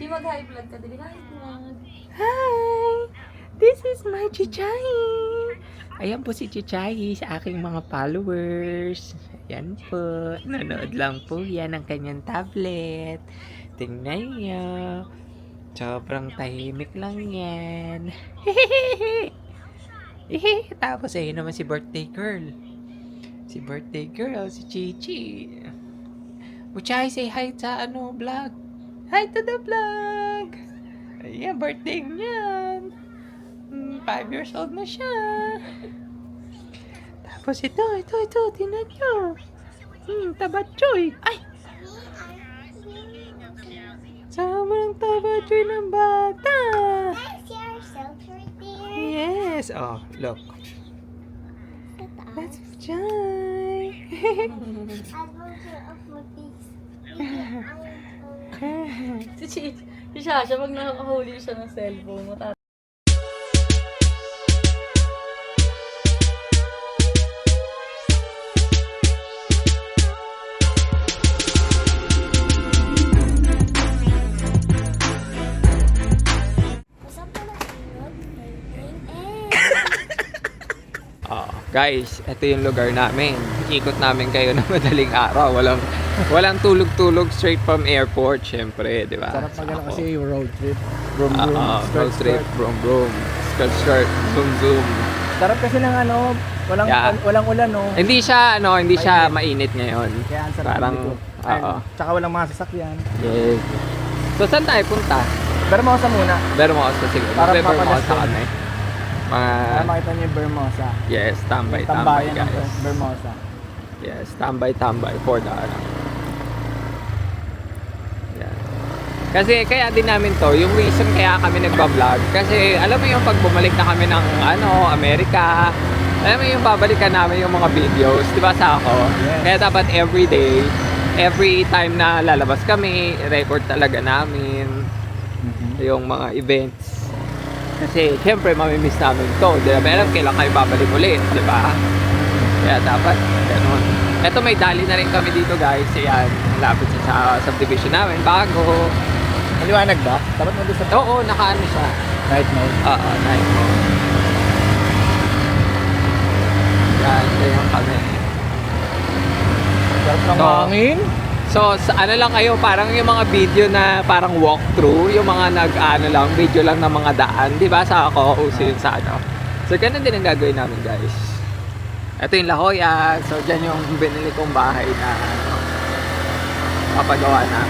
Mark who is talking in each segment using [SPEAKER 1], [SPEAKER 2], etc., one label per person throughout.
[SPEAKER 1] Si mag-high blood ka, dili high blood.
[SPEAKER 2] Hi! This is my Chichay! Ayan po si Chichay sa aking mga followers. Ayan po. Nanood lang po yan ng kanyang tablet. Tingnan niyo. Sobrang tahimik lang yan. Tapos ayun naman si birthday girl. Si birthday girl, si Chichi. Buchay, say hi sa vlog. Hi to the vlog! Ayan, birthday niyan. 5 years old na siya. Tapos ito, tinan nyo. Tabatchoy. Ay! Sobrang tabatchoy ng bata. Yes. Oh, look. That's Joy.
[SPEAKER 1] Si Shasha, pag nakakahuli siya ng cellphone mo,
[SPEAKER 2] Guys, ito yung lugar namin. Ikot namin kayo na madaling araw. Walang tulog-tulog straight from airport, syempre, di ba?
[SPEAKER 3] Sarap magana kasi road trip. Brum
[SPEAKER 2] Road trip, brum. Skirt, zoom.
[SPEAKER 3] Sarap kasi ng walang ulan, no?
[SPEAKER 2] Hindi siya mainit ngayon.
[SPEAKER 3] Kaya ang sarap
[SPEAKER 2] Parang,
[SPEAKER 3] dito. Tsaka walang mga sasakyan.
[SPEAKER 2] Yes. So, saan tayo punta?
[SPEAKER 3] Bermosa muna.
[SPEAKER 2] Bermosa, sige.
[SPEAKER 3] Para
[SPEAKER 2] Bermosa
[SPEAKER 3] mapalasyon.
[SPEAKER 2] kami.
[SPEAKER 3] Para makita niyo yung Bermosa.
[SPEAKER 2] Yes, tambay
[SPEAKER 3] Tambayan ng
[SPEAKER 2] guys.
[SPEAKER 3] Bermosa.
[SPEAKER 2] Yes, tambay for the Yan. Kasi kaya din namin to, yung reason kaya kami nagba-vlog. Kasi alam mo yung pag bumalik na kami ng Amerika, alam mo yung babalikan namin yung mga videos, di ba sa ako?
[SPEAKER 3] Yes.
[SPEAKER 2] Kaya dapat every day, every time na lalabas kami, record talaga namin yung mga events. Kasi syempre mamimiss namin to, di ba? Alam kailan kayo babalik ulit, di ba? Kaya dapat ganun. Eto may dali na rin kami dito guys. Ayan, malapit sa subdivision namin, bago.
[SPEAKER 3] Maliwanag ba? Dapat mo doon sa
[SPEAKER 2] Oo, nakaano siya.
[SPEAKER 3] night mode.
[SPEAKER 2] Oo, night mode. Yan, ganyan kami.
[SPEAKER 3] Sarap ng
[SPEAKER 2] So,
[SPEAKER 3] hangin.
[SPEAKER 2] So, sa ano lang kayo, parang yung mga video na parang walkthrough, yung mga video lang ng mga daan, di ba? Sa ako, uso yun sa ano. So, ganun din ang gagawin namin, guys. Ito yung La Jolla. So, dyan yung binili kong bahay na papagawa na.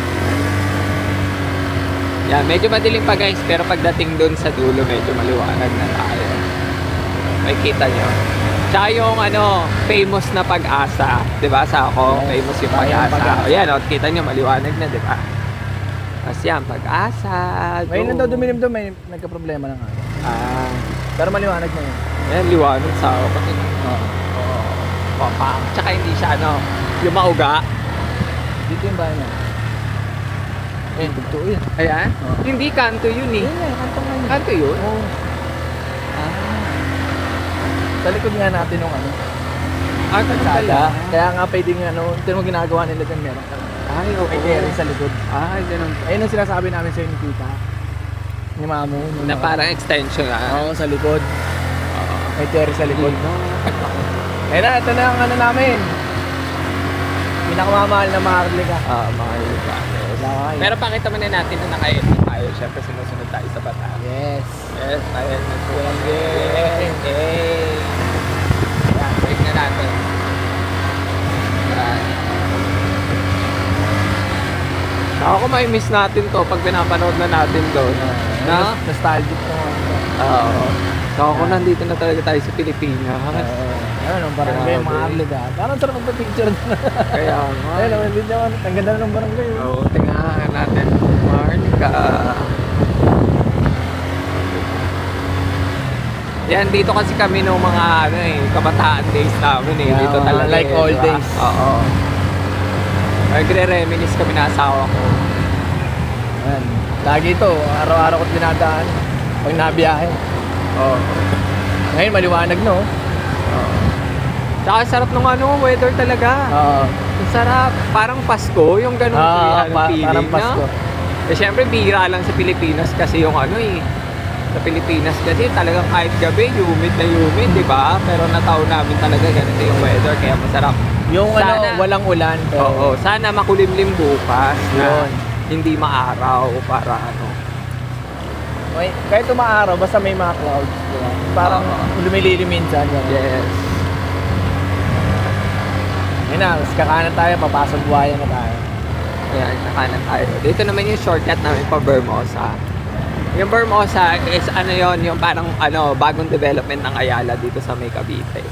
[SPEAKER 2] Yan, medyo madilim pa, guys, pero pagdating dun sa dulo, medyo maliwanag na tayo. May kita nyo. Tsaka yung famous na Pag-asa, 'di ba? Sa ako, famous yung Pag-asa. Ayan, kita niyo maliwanag na, 'di ba? Tapos yan, Pag-asa.
[SPEAKER 3] Ngayon lang daw dumilim doon, may nagka-problema lang ako. Pero maliwanag na yun.
[SPEAKER 2] Ayan, liwanag sa ako. Kasi, papang. Tsaka hindi siya, yung mauga.
[SPEAKER 3] Dito yung bahay niya. Tugtoo yan.
[SPEAKER 2] Ayan. Hindi, kanto yun eh.
[SPEAKER 3] Yan, kantong nga yun.
[SPEAKER 2] Kanto yun?
[SPEAKER 3] Oo. Sa likod nga natin yung
[SPEAKER 2] Kalsada.
[SPEAKER 3] Kaya nga pwedeng ito mo ginagawa nila dyan, meron ka.
[SPEAKER 2] Ay, oo.
[SPEAKER 3] May carry sa likod.
[SPEAKER 2] Ay, ganun.
[SPEAKER 3] Ayun ang sinasabi namin sa ni Tita. Ni Mamo.
[SPEAKER 2] Na parang extension
[SPEAKER 3] Oo, sa likod.
[SPEAKER 2] Oo.
[SPEAKER 3] May carry sa likod. Ayun na, ito na ang namin. Pinakamamahal na maharlika.
[SPEAKER 2] Mga iba. Pero pakita mo na natin na naka-edit tayo. Siyempre sinusunod tayo sa bata.
[SPEAKER 3] Yes.
[SPEAKER 2] Yes, ayan. Yay! Yan, break na natin. Yan. Ako may miss natin to pag pinapanood na natin doon. Na?
[SPEAKER 3] Nostalgic to.
[SPEAKER 2] Oo. So ako nandito na talaga tayo sa Pilipinas.
[SPEAKER 3] Ano, barangay, maharlika. Parang sarap magpa-picture na.
[SPEAKER 2] Kaya nga.
[SPEAKER 3] Ayun, ang video, ang ganda na ng barangay.
[SPEAKER 2] Oo, tingnan natin. Marnica. Yan, dito kasi kami nung mga kabataan days namin eh. Dito talaga.
[SPEAKER 3] Like all days.
[SPEAKER 2] Oo. Nagre-reminisce kami na asawa ko.
[SPEAKER 3] Ayan. Lagi ito, araw-araw ko dinadaan. Pag nabiyahe.
[SPEAKER 2] Oo.
[SPEAKER 3] Ngayon, maliwanag no?
[SPEAKER 2] Oo. Tsaka sarap ng weather talaga.
[SPEAKER 3] Oo.
[SPEAKER 2] Ang sarap. Parang Pasko, yung ganun feeling,
[SPEAKER 3] parang Pasko.
[SPEAKER 2] no? Eh syempre bihira lang sa Pilipinas kasi yung ano eh. Sa Pilipinas kasi talagang kahit gabi, humid na humid, di ba? Pero nataon namin talaga ganito yung weather, kaya masarap.
[SPEAKER 3] Yung
[SPEAKER 2] Sana-
[SPEAKER 3] walang ulan. Pero,
[SPEAKER 2] Oo, sana makulimlim bukas na
[SPEAKER 3] Yun.
[SPEAKER 2] hindi maaraw para ano.
[SPEAKER 3] Kahit umaaraw, basta may mga clouds. Diba? Parang lumililim minsan. Yan.
[SPEAKER 2] Yes.
[SPEAKER 3] Yun na, kakanan tayo, papasok buhaya na tayo.
[SPEAKER 2] Ayan, kakanan tayo. Dito naman yung shortcut namin pa Vermosa. Yung Vermosa is ano yon, yung parang ano, bagong development ng Ayala dito sa May Cavite.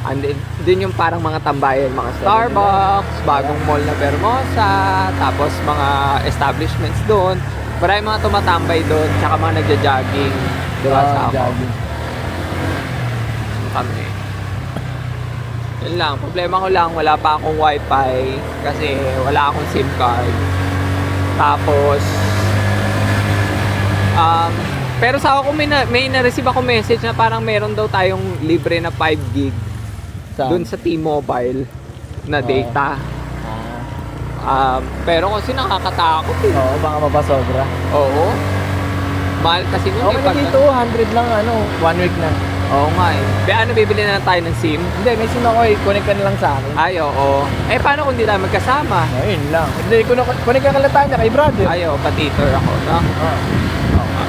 [SPEAKER 2] And then, dun yung parang mga tambayan, mga Starbucks, bagong mall na Vermosa, tapos mga establishments doon. Maraming mga tumatambay doon, tsaka mga nagja-jogging. Diba sa ako?
[SPEAKER 3] jogging.
[SPEAKER 2] Kami. Yun lang, problema ko lang, wala pa akong wifi kasi wala akong SIM card. Tapos, pero sa ako may na-receive ako message na parang meron daw tayong libre na 5 gig dun sa T-Mobile na data. Pero kasi nakakatakot eh.
[SPEAKER 3] Oo, baka mapasobra.
[SPEAKER 2] Oo. Mahal kasi nun
[SPEAKER 3] Okay na dito, 100 lang 1 week na.
[SPEAKER 2] Oo nga eh. Ano, bibili na lang tayo ng SIM?
[SPEAKER 3] Hindi, may SIM ako eh, connect ka na lang sa akin.
[SPEAKER 2] Ay, oo. Eh, paano kung di tayo magkasama?
[SPEAKER 3] Ayun lang. Hindi, connect ka na lang tayo na kay brother.
[SPEAKER 2] Ay, oo, patiter ako, no?
[SPEAKER 3] Oo.
[SPEAKER 2] Oo nga.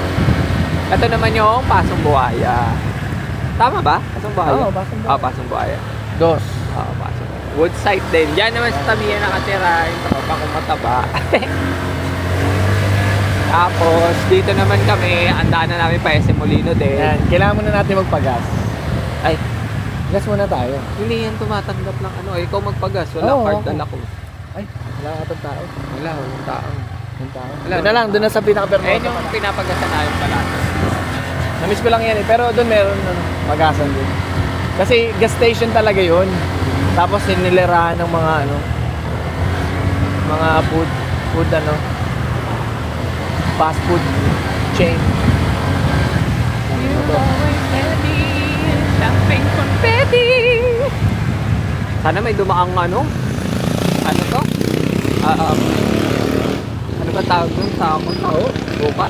[SPEAKER 2] Ito naman yung Pasong Buhaya. Tama ba? Pasong Buhaya?
[SPEAKER 3] Oo, Pasong Buhaya.
[SPEAKER 2] Pasong Buhaya.
[SPEAKER 3] Dos.
[SPEAKER 2] Oo, Pasong Buhaya. Woodside din. Diyan naman sa Tamiya nakatira. Yung tropa kong mataba. Tapos, dito naman kami, andaan na namin pa SM Molino din.
[SPEAKER 3] Yan, kailangan muna natin magpagas.
[SPEAKER 2] Ay,
[SPEAKER 3] Gas muna tayo.
[SPEAKER 2] hindi yan tumatanggap ng ano. Ikaw magpagas. Wala
[SPEAKER 3] Oo,
[SPEAKER 2] card
[SPEAKER 3] oo.
[SPEAKER 2] dala ko.
[SPEAKER 3] Ay, wala ka itong tao.
[SPEAKER 2] Wala, walang tao.
[SPEAKER 3] Yung tao.
[SPEAKER 2] Wala,
[SPEAKER 3] Doon na lang, doon na sa pinaka-permosa.
[SPEAKER 2] Ayun yung pinapagasan namin pala.
[SPEAKER 3] Na-miss ko lang yan eh. Pero doon meron magasan din. Kasi gas station talaga yun. Tapos sinilirahan ng mga mga food fast food chain.
[SPEAKER 2] Sana may dumaang ano to? Ano ba tawag nun? Tao? Buka.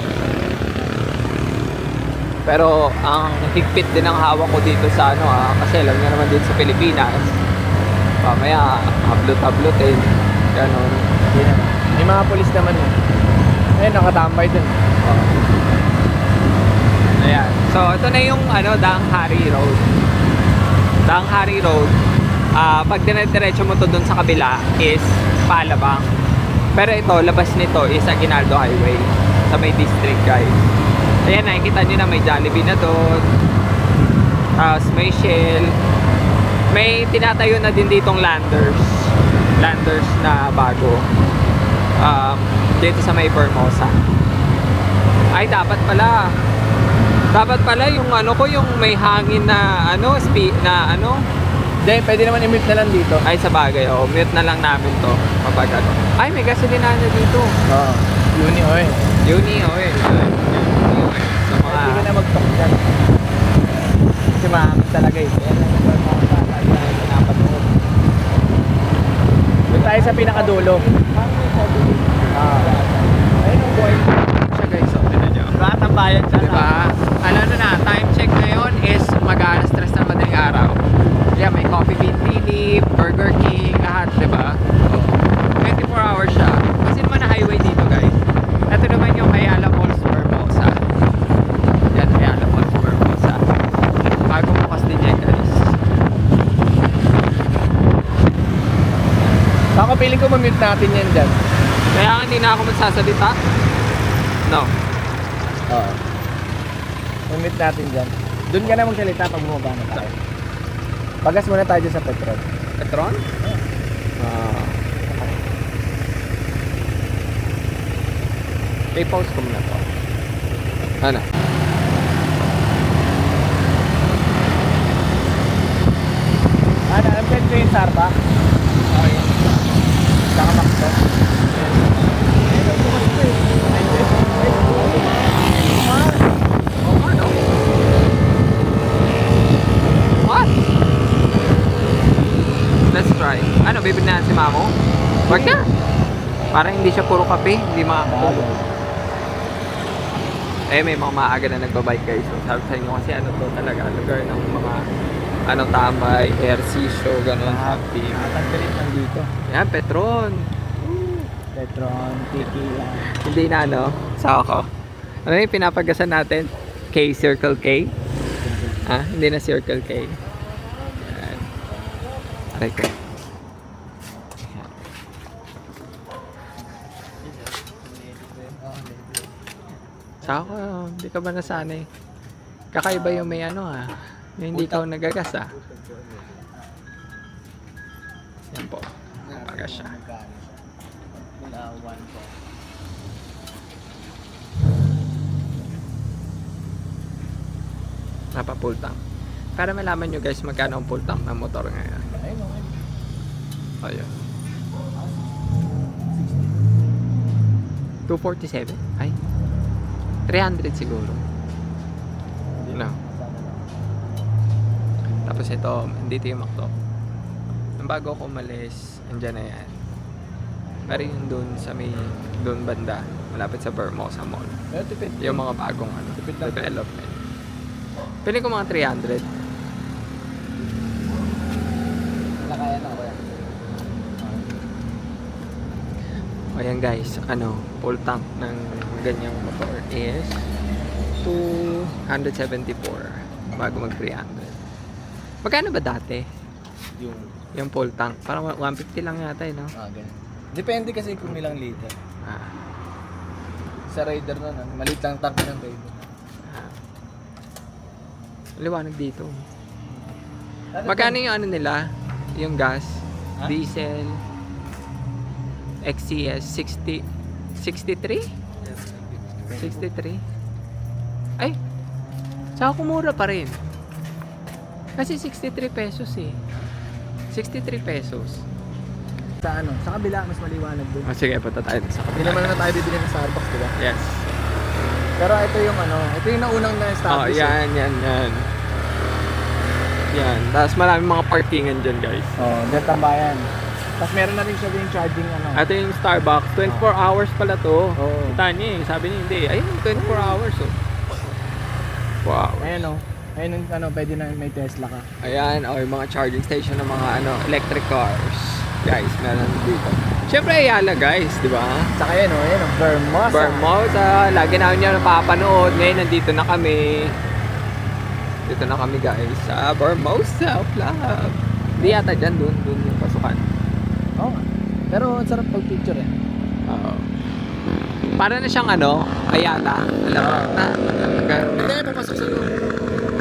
[SPEAKER 2] Pero ang higpit din ang hawak ko dito sa kasi alam niyo naman dito sa Pilipinas. Mamaya hablot-hablot eh. Ganon.
[SPEAKER 3] May mga polis naman eh. Ayun, nakatambay dun.
[SPEAKER 2] Ayan. So, ito na yung Daang Hari Road. Daang Hari Road. Pag dinediretso mo to dun sa kabila is Palabang. Pero ito, labas nito is Aguinaldo Highway. Sa may district, guys. Ayan, nakikita nyo na may Jollibee na doon. Tapos may Shell. May tinatayo na din ditong Landers. Landers na bago. Dito sa may Vermosa. Ay, dapat pala yung yung may hangin na
[SPEAKER 3] Hindi, pwede naman i-mute na lang dito.
[SPEAKER 2] Ay, sa bagay, mute na lang namin to kapag Ay, may gasolinahan na dito.
[SPEAKER 3] Oo. Uni oil.
[SPEAKER 2] Uni oil. So, mga
[SPEAKER 3] Hindi ka na mag-talk dyan. Kasi mahangin talaga eh. Kaya lang ito ang mga tatay na pinapatuod. Doon tayo sa pinakadulo. Ayun ang boy.
[SPEAKER 2] siya, guys. So, tignan nyo.
[SPEAKER 3] Tatambayan siya.
[SPEAKER 2] Diba? Time check ngayon is mag-alas 3 na madaling araw. Yeah, may Coffee Bean Tea, Burger King, lahat, diba? 24 hours siya. Kasi naman na highway dito, guys. Ito naman yung Ayala Malls Vermosa. Yan, Ayala Malls Vermosa. Bagong bukas din yan, guys.
[SPEAKER 3] Ako feeling ko mamute natin yan dyan.
[SPEAKER 2] Kaya hindi na ako magsasalita. No.
[SPEAKER 3] Oo. Mamute natin dyan. Doon ka na magsalita pag bumaba na tayo. Pagas muna tayo dyan sa Petron.
[SPEAKER 2] Petron? I-pause ko muna to. Ano?
[SPEAKER 3] Alam ko yung Starbucks. Okay. Saka Maxo.
[SPEAKER 2] What? Let's try. Ano, bibili na si Mamo? Wag na! Para hindi siya puro kape, hindi makakatulog. Eh, may mga maaga na nagbabike guys. So, sabi sa inyo kasi ano to talaga, lugar ng mga ano tambay, ehersisyo, gano'n, happy.
[SPEAKER 3] Nakatagdalit nandito.
[SPEAKER 2] Yan, Petron.
[SPEAKER 3] Petron, tequila.
[SPEAKER 2] Hindi na ano, sa ako. Ano yung pinapagasan natin? Circle K? Ah, hindi na Circle K. Yan. Aray ko. Yan. Sa ako, hindi ka ba nasanay? Kakaiba yung may ano ha. Yung hindi ka nagagas ah. Yan po. Magas siya. Napa-full tank. Para malaman nyo guys magkano ang full tank ng motor ngayon. Ayun. 247? Ay. 300 siguro. No. Tapos ito, dito yung McDo. Nang bago ako umalis, andyan na yan. Pero yun dun sa may, dun banda, malapit sa Vermosa Mall. Yung mga bagong ano, development. Pili ko mga 300.
[SPEAKER 3] Nakaya na ako yan.
[SPEAKER 2] Ayan guys, ano, full tank ng ganyang motor is 274 bago mag 300. Magkano ba dati? Yung full tank? Parang 150 lang yata eh, no?
[SPEAKER 3] Ganyan. Depende kasi kung ilang liter.
[SPEAKER 2] Ah,
[SPEAKER 3] Sa Raider nun, maliit lang tank ng Raider.
[SPEAKER 2] liwanag dito. Magkano yung ano nila? Yung gas?
[SPEAKER 3] Ha?
[SPEAKER 2] Diesel? XCS 60 63? 63? Ay! Saka kumura pa rin. Kasi 63 pesos eh. 63 pesos.
[SPEAKER 3] Sa ano? Sa kabila, mas maliwanag doon.
[SPEAKER 2] Sige, punta tayo sa
[SPEAKER 3] Hindi naman na tayo bibili ng Starbucks, di ba?
[SPEAKER 2] Yes.
[SPEAKER 3] Pero ito yung ano, ito yung naunang
[SPEAKER 2] Oh,
[SPEAKER 3] na-establish.
[SPEAKER 2] yan. Yan. Tapos maraming mga parkingan dyan, guys.
[SPEAKER 3] Dyan tambayan. Tapos meron na rin siya yung charging ano.
[SPEAKER 2] Ito yung Starbucks. 24 hours pala to.
[SPEAKER 3] Oo.
[SPEAKER 2] Kita niya eh. Sabi niya hindi. Ayun, 24 hours oh. Wow.
[SPEAKER 3] Ayan o. Ayan yung ano, pwede na may Tesla ka.
[SPEAKER 2] Ayan, yung mga charging station ng mga ano, electric cars. Guys, meron dito. Siyempre, Ayala guys, di ba?
[SPEAKER 3] Saka yan o, ayan o, Vermosa.
[SPEAKER 2] Vermosa. Lagi namin niya napapanood. Ngayon, nandito na kami. Dito na kami guys sa Vermosa Club. Hindi yata dyan, dun yung pasukan.
[SPEAKER 3] Oo nga. Pero ang sarap pag-picture eh.
[SPEAKER 2] Oo. Para na siyang ano, Ayala. Alam mo na.
[SPEAKER 3] Hindi, papasok sa loob.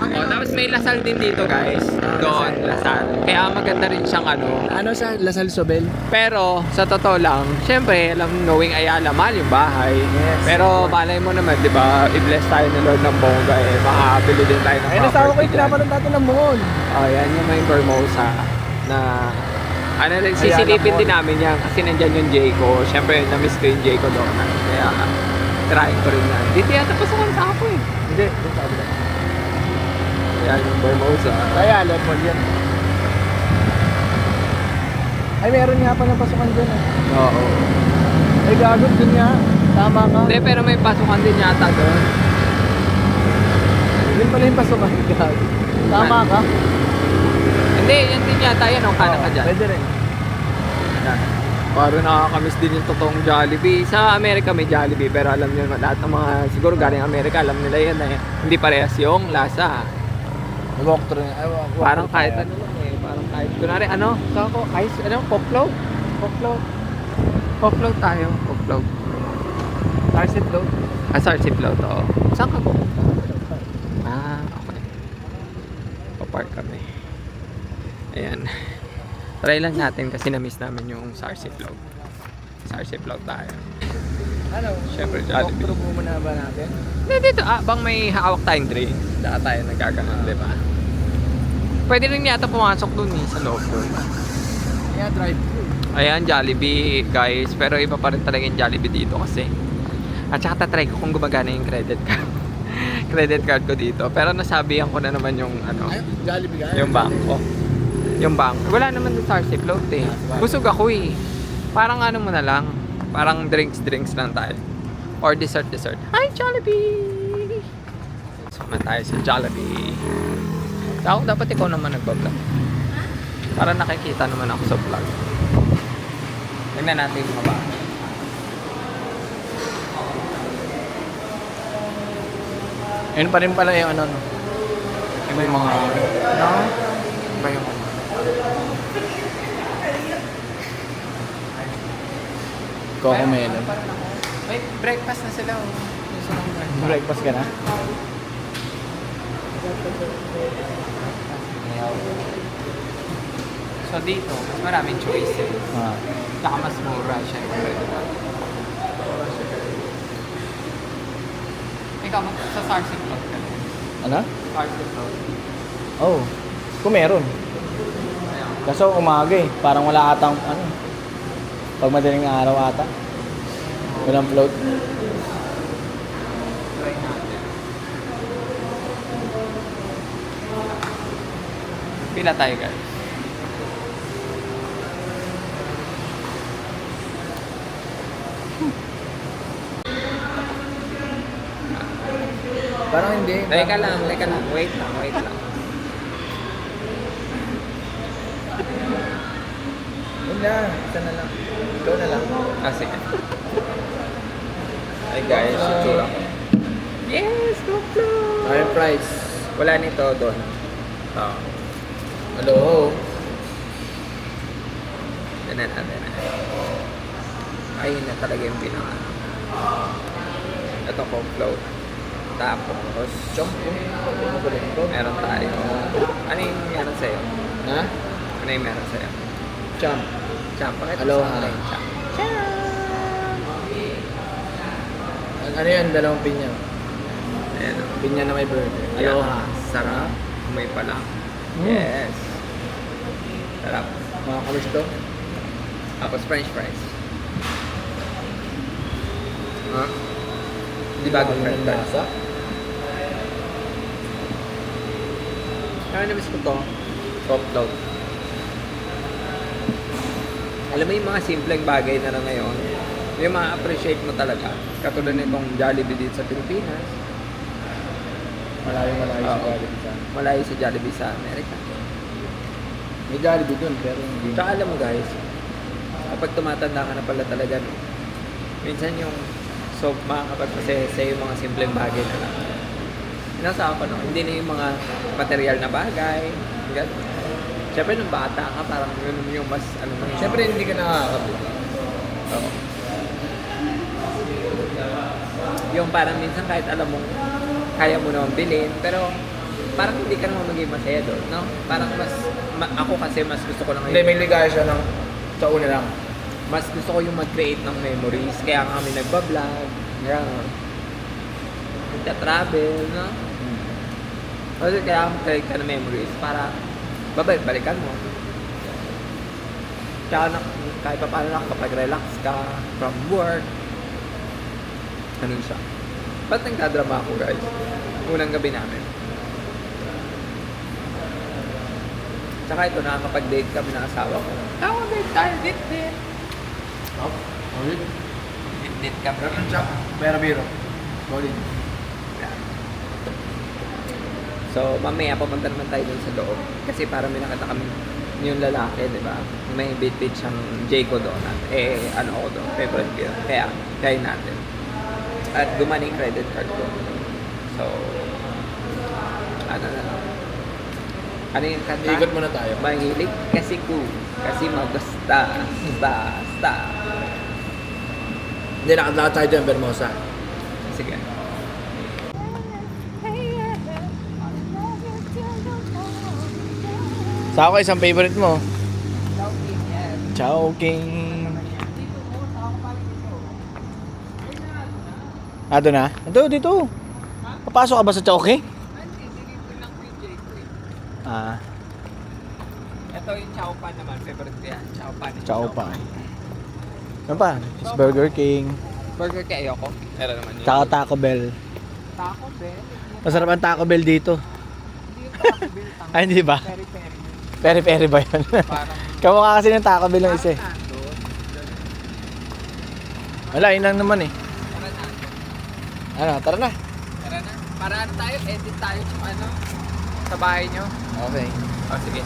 [SPEAKER 2] Oh, tapos may Lasal din dito guys. Doon, Lasal. Kaya maganda rin siyang ano.
[SPEAKER 3] Ano sa Lasal Sobel?
[SPEAKER 2] Pero sa totoo lang, syempre, alam knowing Ayala, mahal yung bahay.
[SPEAKER 3] Yes.
[SPEAKER 2] Pero malay mo naman, di ba, i-bless tayo ng Lord ng bongga eh. Makakabili din tayo ng
[SPEAKER 3] Ay, nasawa ko
[SPEAKER 2] property
[SPEAKER 3] yung
[SPEAKER 2] dyan.
[SPEAKER 3] pinaparoon natin ng mall.
[SPEAKER 2] Oh, yan yung may Vermosa na ano rin,
[SPEAKER 3] Ayala
[SPEAKER 2] sisilipin
[SPEAKER 3] Mall.
[SPEAKER 2] din namin yan kasi nandyan yung Jayco. Syempre, na-miss ko yung Jayco doon. Kaya, try ko rin yan. Dito yata pasukan sa ako eh.
[SPEAKER 3] Hindi, dito sabi na.
[SPEAKER 2] Yan yung Vermosa.
[SPEAKER 3] Kaya, alam mo yan. Ay, meron nga pa ng pasukan dyan eh.
[SPEAKER 2] Oo.
[SPEAKER 3] Ay, gagot dun nga. Tama ka.
[SPEAKER 2] Hindi, pero may pasukan din yata doon.
[SPEAKER 3] Yun pala yung pasukan. Gagot. Tama ka.
[SPEAKER 2] Hindi, yan din yata yan. Ang kana ka dyan.
[SPEAKER 3] Pwede rin.
[SPEAKER 2] Yan. Parang nakakamiss din yung totoong Jollibee. Sa Amerika may Jollibee, pero alam nyo naman, lahat ng mga, siguro galing Amerika, alam nila yan eh. Hindi parehas yung lasa.
[SPEAKER 3] Walk through. Ay, walk
[SPEAKER 2] Parang
[SPEAKER 3] through
[SPEAKER 2] kahit
[SPEAKER 3] tayo.
[SPEAKER 2] ano lang eh. Parang kahit, kunwari ano, kako, ice, ano, pop-float. Pop-float. Pop-float tayo, pop-float.
[SPEAKER 3] Starship float.
[SPEAKER 2] Ah, sorry, si float, oo. Saan ka po? Ah, okay. Papark kami. Ayan. Try lang natin kasi na-miss namin yung Sarsi Float. Sarsi Float tayo.
[SPEAKER 3] Ano?
[SPEAKER 2] Siyempre,
[SPEAKER 3] Walk
[SPEAKER 2] Jollibee.
[SPEAKER 3] through muna ba natin?
[SPEAKER 2] Hindi, dito. Bang may hawak tayong drink. Daka tayo nagkaganon, di ba? Pwede rin yata pumasok dun eh, sa loob dun.
[SPEAKER 3] Kaya drive-thru.
[SPEAKER 2] Ayan, Jollibee, guys. Pero iba pa rin talaga yung Jollibee dito kasi. At saka tatry ko kung gumagana yung credit card. Credit card ko dito. Pero nasabihan ko na naman yung ano,
[SPEAKER 3] Ay, Jollibee ka?
[SPEAKER 2] yung bangko. Yung bank. Wala naman yung Sarsi Float eh. Busog ako eh. Parang ano mo na lang. Parang drinks lang tayo. Or dessert. Hi, Jollibee! Suma tayo sa Jollibee. Ako, dapat ikaw naman nagbablog. Para nakikita naman ako sa vlog. Tingnan natin yung mga bata.
[SPEAKER 3] Yun pa rin pala yung ano, no? Iba yung mga...
[SPEAKER 2] No? Iba yung
[SPEAKER 3] Coco melon.
[SPEAKER 2] May breakfast na sila.
[SPEAKER 3] Breakfast ka na?
[SPEAKER 2] So dito, mas maraming choices.
[SPEAKER 3] Ah.
[SPEAKER 2] Saka mas mura, syempre. Ikaw, sa Sarsi Club ka rin.
[SPEAKER 3] Ano?
[SPEAKER 2] Sarsi Club.
[SPEAKER 3] Oh. Kung meron.
[SPEAKER 2] Ayan.
[SPEAKER 3] Kaso umaga eh. Parang wala atang ano. Pag madaling araw ata. Walang float.
[SPEAKER 2] Try natin. Pila tayo guys?
[SPEAKER 3] Parang hindi.
[SPEAKER 2] Teka lang. Wait lang.
[SPEAKER 3] Yun na. Isa na lang. Ikaw na lang.
[SPEAKER 2] Ah, sige. Ay guys, itsura ko. Yes, go flow!
[SPEAKER 3] Iron price.
[SPEAKER 2] Wala nito doon. Oh.
[SPEAKER 3] Hello.
[SPEAKER 2] Tignan natin. Ayun na talaga yung pinaka. Ito ko float. Tapos, meron tayo. Ano yung meron sa'yo?
[SPEAKER 3] Ha?
[SPEAKER 2] Ano yung meron sa'yo?
[SPEAKER 3] Champ.
[SPEAKER 2] Champ. Pakita
[SPEAKER 3] Aloha.
[SPEAKER 2] sa akin, champ.
[SPEAKER 3] Ano yan? Dalawang pinya.
[SPEAKER 2] Ayan o.
[SPEAKER 3] Pinya na may burger.
[SPEAKER 2] Aloha.
[SPEAKER 3] Aloha.
[SPEAKER 2] Sarap. May pala.
[SPEAKER 3] Mm.
[SPEAKER 2] Yes. Sarap.
[SPEAKER 3] Mga kamusta?
[SPEAKER 2] Tapos french fries. Ha? Di bagong french fries.
[SPEAKER 3] Lasa?
[SPEAKER 2] Kaya namiss ko to. Soft load. Alam mo yung mga simpleng bagay na lang ngayon, yung ma-appreciate mo talaga. Katulad nitong Jollibee dito sa Pilipinas.
[SPEAKER 3] Malayo sa
[SPEAKER 2] Oo.
[SPEAKER 3] Jollibee sa.
[SPEAKER 2] Malayo sa Jollibee sa Amerika.
[SPEAKER 3] May Jollibee dun, pero hindi.
[SPEAKER 2] Tsaka alam mo guys, kapag tumatanda ka na pala talaga, no, minsan yung makakapagpasaya yung mga simpleng bagay na lang. Inasawa ko no, hindi na yung mga material na bagay. Ganun. Siyempre nung bata ka, parang yun yung mas ano mo.
[SPEAKER 3] Siyempre hindi ka nakakabili.
[SPEAKER 2] Oo. Yung parang minsan kahit alam mo, kaya mo naman bilhin, pero parang hindi ka naman maging masaya doon, no? Parang ako kasi mas gusto ko lang
[SPEAKER 3] Hindi, may ligaya siya ng sa una lang.
[SPEAKER 2] mas gusto ko yung mag-create ng memories. Kaya nga kami nagbablog, gano'n. Nagta-travel, no? Kasi kaya mag-create ka ng memories para babalik-balikan mo. Tsaka kahit pa paano nakakapag-relax ka from work. Ganun siya. Ba't nagkadrama ako guys? Unang gabi namin. Tsaka ito, nakakapag-date kami ng asawa ko. Nakakapag-date tayo, date. Date kami.
[SPEAKER 3] Pero biro. Solid.
[SPEAKER 2] So, mamaya papunta naman tayo dun sa loob. Kasi para may nakita kami yung lalaki, di ba? May bit-bit siyang Jayco Donut. Ano ako doon, favorite ko yun. Kaya, try natin. At gumana yung credit card ko. So, ano na lang. Ano yung kanta?
[SPEAKER 3] Ikot muna tayo.
[SPEAKER 2] Mahilig kasi ko. Kasi magusta. Basta.
[SPEAKER 3] Hindi, nakadlakad tayo dyan, Bermosa.
[SPEAKER 2] Sige.
[SPEAKER 3] Sa ako, isang favorite mo. Chowking. Ah, doon na? Dito. Papasok ka ba sa Chowking? Ah,
[SPEAKER 2] Ito yung chow pan naman. Favorite ko yan. Chow pan.
[SPEAKER 3] chow pan. Ano pa? Is Burger King.
[SPEAKER 2] Burger kay ayoko. Meron naman yun.
[SPEAKER 3] Tsaka Taco Bell.
[SPEAKER 2] Taco Bell.
[SPEAKER 3] Masarap ang Taco Bell dito.
[SPEAKER 2] Hindi yung Taco Bell.
[SPEAKER 3] Ay, hindi ba?
[SPEAKER 2] Peri-peri.
[SPEAKER 3] Peri-peri ba yun?
[SPEAKER 2] Parang
[SPEAKER 3] Kamukha kasi ng Taco Bell ng isa eh.
[SPEAKER 2] nandun.
[SPEAKER 3] Wala, yun lang naman eh.
[SPEAKER 2] Tara na.
[SPEAKER 3] Ano, tara na.
[SPEAKER 2] Tara na. para ano tayo, edit tayo sa bahay nyo.
[SPEAKER 3] Okay.
[SPEAKER 2] Oh, sige.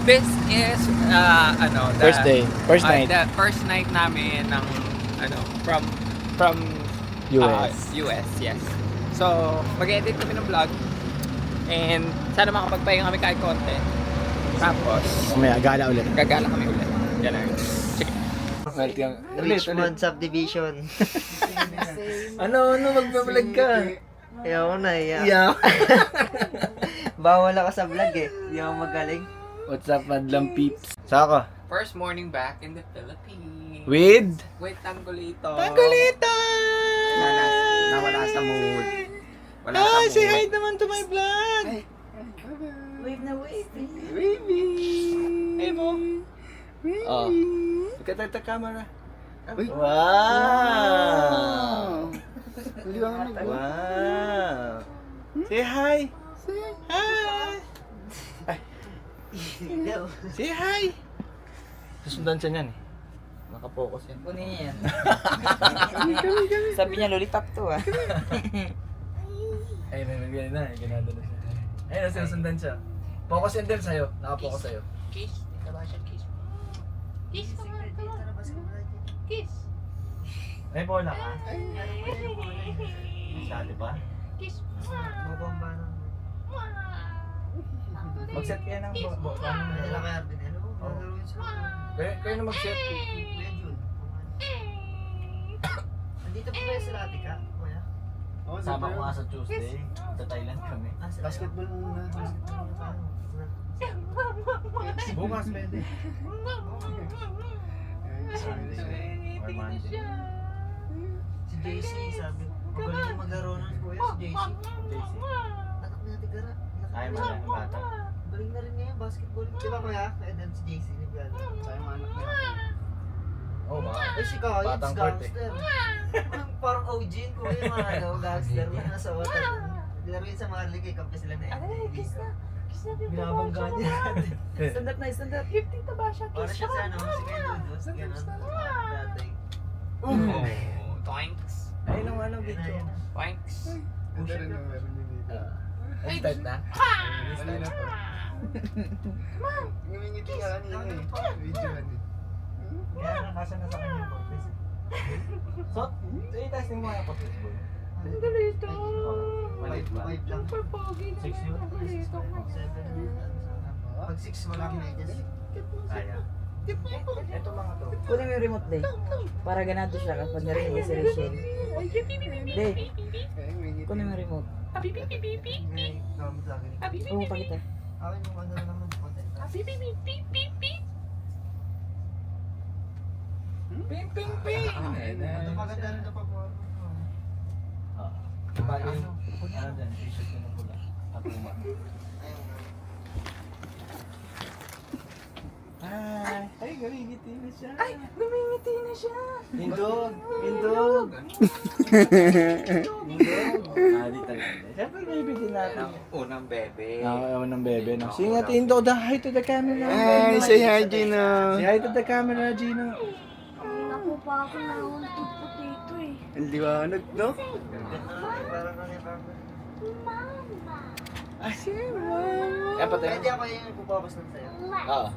[SPEAKER 2] This is, the
[SPEAKER 3] First day. First night.
[SPEAKER 2] The first night namin ng, from
[SPEAKER 3] US.
[SPEAKER 2] US, yes. So, mag-edit kami ng vlog. And sana makapagpahinga kami kahit konti. Tapos,
[SPEAKER 3] May gala ulit.
[SPEAKER 2] gagala kami ulit. Ganun. Sige.
[SPEAKER 4] Richmond Subdivision.
[SPEAKER 3] Ano, magbablog ka?
[SPEAKER 4] Ayaw na,
[SPEAKER 3] Yeah.
[SPEAKER 4] Bawal ako sa vlog eh. Hindi ako magaling.
[SPEAKER 3] What's up, madlang peeps? Saka?
[SPEAKER 2] First morning back in the Philippines.
[SPEAKER 3] With?
[SPEAKER 2] Tanggolito.
[SPEAKER 3] Tanggolito!
[SPEAKER 2] Nawala sa mood. Wala sa mood.
[SPEAKER 3] Say hi naman to my vlog!
[SPEAKER 1] Wave na wave.
[SPEAKER 3] Baby! Hey mo! Oh. Look at the camera. Wow! Wow! Say hi! Hi! Say hi! Susundan siya niyan eh. Nakapokus yan.
[SPEAKER 4] Kunin niya yan. Sabi niya, lollipop to ah.
[SPEAKER 3] Ay, may na. Ginado na siya. Ayun, sinusundan siya. Focus yan din sa'yo. Nakapokus sa'yo.
[SPEAKER 1] Kiss. Taba siya, kiss. Kiss, come on, come on. Kiss.
[SPEAKER 3] May bola ka? Sali pa?
[SPEAKER 1] Kiss.
[SPEAKER 4] Bubomba na.
[SPEAKER 3] Mag-set kayo ng bola.
[SPEAKER 4] Madala kay Arvin. Ano? Gagawin sila.
[SPEAKER 3] Kayo na mag-set.
[SPEAKER 4] Kuya Jun. Nandito pa kayo sila ate ka? Kuya?
[SPEAKER 3] Sama ko nga sa Tuesday. Sa Thailand kami.
[SPEAKER 4] Basketball muna. Basketball muna tayo.
[SPEAKER 3] Bukas pwede.
[SPEAKER 1] Or Monday.
[SPEAKER 4] Si JC sabi. Magaling yung maglaro nun kuya si JC. Anak na tigara.
[SPEAKER 3] Ay, mga bata.
[SPEAKER 4] Galing na rin niya yung basketball. Di ba kuya? Kaya din si JC nagano. Sayang mga anak niya.
[SPEAKER 3] Oo, mga.
[SPEAKER 4] Ay si Kyle,
[SPEAKER 3] Batang court eh.
[SPEAKER 4] gangster. Parang OG yun kuya yung mga gangster. Mga nasa water. Naglaro yun sa mga ligay. Kampi sila na
[SPEAKER 1] Kiss na. Kiss na.
[SPEAKER 4] Binabangga niya.
[SPEAKER 1] Stand up na, stand up. 15 taba siya,
[SPEAKER 4] Para
[SPEAKER 1] kiss
[SPEAKER 4] siya
[SPEAKER 1] siya.
[SPEAKER 4] sa ano, si Kyle Dudos. Ganon. Dati.
[SPEAKER 2] Oh, thanks.
[SPEAKER 3] Ayun ang ano, video.
[SPEAKER 2] Thanks.
[SPEAKER 3] Start na?
[SPEAKER 4] Ngumingiti ka kanina eh. Kaya nakasa na sa kanya yung podcast.
[SPEAKER 3] So, i-testing mo nga po.
[SPEAKER 1] Ang galito.
[SPEAKER 3] Maliit ba?
[SPEAKER 4] 5 lang.
[SPEAKER 1] Super pogi na.
[SPEAKER 3] 6 yun?
[SPEAKER 1] Ang galito.
[SPEAKER 4] 7. Pag 6 wala kang medyas.
[SPEAKER 3] Kaya. Ito mga to.
[SPEAKER 5] Kunin mo yung remote, Day. Para ganado siya kapag narinig niya si Rachel. Day, kunin mo yung remote.
[SPEAKER 4] May gamit lagi.
[SPEAKER 5] Oo, pakita.
[SPEAKER 4] Akin yung ano naman. Content.
[SPEAKER 3] Ping, ping, ping!
[SPEAKER 4] Ito maganda rin na pag
[SPEAKER 3] Bali yung, ano dyan, t-shirt ko na pula. At luma. Hi! Ay, gumingiti na siya. Ay,
[SPEAKER 5] Gumingiti na siya.
[SPEAKER 3] Indog! Indog! Indog! Di talaga. Siyempre, baby din natin.
[SPEAKER 2] Unang bebe.
[SPEAKER 3] Ewan ng bebe, no? Sige nga, Indog, hi to the camera.
[SPEAKER 4] Hey, say hi, Gina.
[SPEAKER 3] Say hi to the camera, Gina.
[SPEAKER 1] Naku pa ako na unti potato eh.
[SPEAKER 4] Ang liwanag, no? Parang kanya
[SPEAKER 3] Ay, si mama. Kaya patay.
[SPEAKER 4] Pwede ako yung pupapos ng sayo.
[SPEAKER 3] Oo.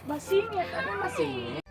[SPEAKER 1] Masingit. Ano masingit?